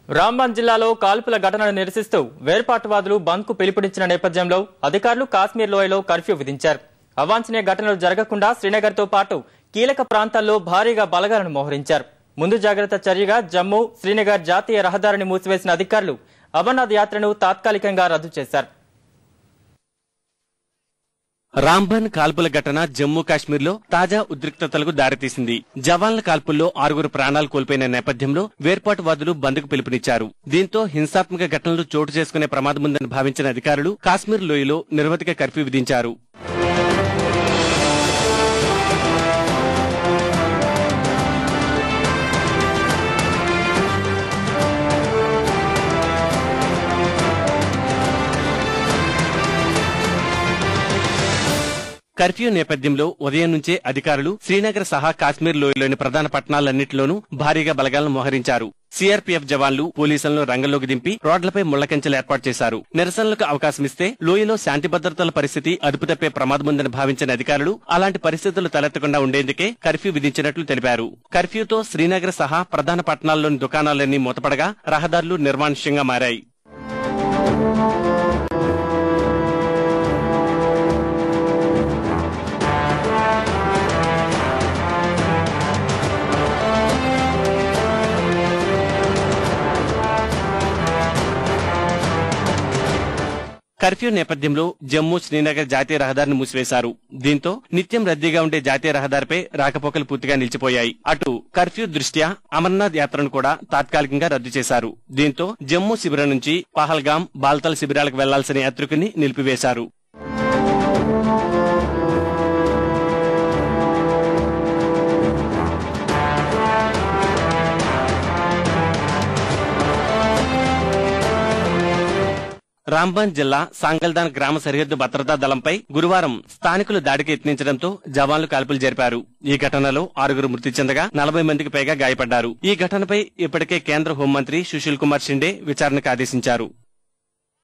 రాంబన్ జిల్లాలో కాల్పుల ఘటనను నిరసిస్తూ వేర్పాటువాదులు బంద్ కు పిలుపునిచ్చిన నేపథ్యంలో అధికారులు కాశ్మీర్ లోయలో కర్ఫ్యూ విధించారు. అవాంఛనీయ ఘటనలు జరగకుండా శ్రీనగర్ తో పాటు కీలక ప్రాంతాల్లో భారీగా బలగాలను మోహరించారు. ముందు జాగ్రత్త చర్యగా జమ్మూ శ్రీనగర్ జాతీయ రహదారిని మూసివేసిన అధికారులు అమర్నాథ్ యాత్రను తాత్కాలికంగా రద్దు చేశారు. రాంబన్ కాల్పుల ఘటన జమ్మూ కాశ్మీర్ లో తాజా ఉద్రిక్తతలకు దారితీసింది. జవాన్ల కాల్పుల్లో 6 ప్రాణాలు కోల్పోయిన నేపథ్యంలో వేర్పాటువాదులు బంద్కు పిలుపునిచ్చారు. దీంతో హింసాత్మక ఘటనలు చోటు చేసుకునే ప్రమాదముందని భావించిన అధికారులు కాశ్మీర్ లోయలో నిరవధిక కర్ఫ్యూ విధించారు. కర్ఫ్యూ నేపథ్యంలో ఉదయం నుంచే అధికారులు శ్రీనగర్ సహా కాశ్మీర్ లోయలోని ప్రధాన పట్టణాలన్నింటిలోనూ భారీగా బలగాలను మోహరించారు. సిఆర్పీఎఫ్ జవాన్లు పోలీసులను రంగంలోకి దింపి రోడ్లపై ముళ్లకంచెలు ఏర్పాటు చేశారు. నిరసనలకు అవకాశమిస్తే లోయలో శాంతి భద్రతల పరిస్థితి అదుపు తప్పే ప్రమాదముందని భావించిన అధికారులు అలాంటి పరిస్థితులు తలెత్తకుండా ఉండేందుకే కర్ఫ్యూ విధించినట్లు తెలిపారు. కర్ఫ్యూతో శ్రీనగర్ సహా ప్రధాన పట్టణాల్లోని దుకాణాలన్నీ మూతపడగా రహదారులు నిర్మానుష్యంగా మారాయి. కర్ఫ్యూ నేపథ్యంలో జమ్మూ శ్రీనగర్ జాతీయ రహదారిని మూసివేశారు. దీంతో నిత్యం రద్దీగా ఉండే జాతీయ రహదారిపై రాకపోకలు పూర్తిగా నిలిచిపోయాయి. అటు కర్ఫ్యూ దృష్ట్యా అమర్నాథ్ యాత్రను కూడా తాత్కాలికంగా రద్దు చేశారు. దీంతో జమ్మూ శిబిరం నుంచి పహల్గాం, బాల్తల్ శిబిరాలకు వెళ్లాల్సిన యాత్రికుని నిలిపివేశారు. రాంబన్ జిల్లా సాంగల్దాన్ గ్రామ సరిహద్దు భద్రతా దళంపై గురువారం స్థానికులు దాడికి యత్నించడంతో జవాన్లు కాల్పులు జరిపారు. ఈ ఘటనలో 6 మృతి చెందగా 40 మందికి పైగా గాయపడ్డారు. ఈ ఘటనపై ఇప్పటికే కేంద్ర హోంమంత్రి సుశీల్ కుమార్ షిండే విచారణకు ఆదేశించారు.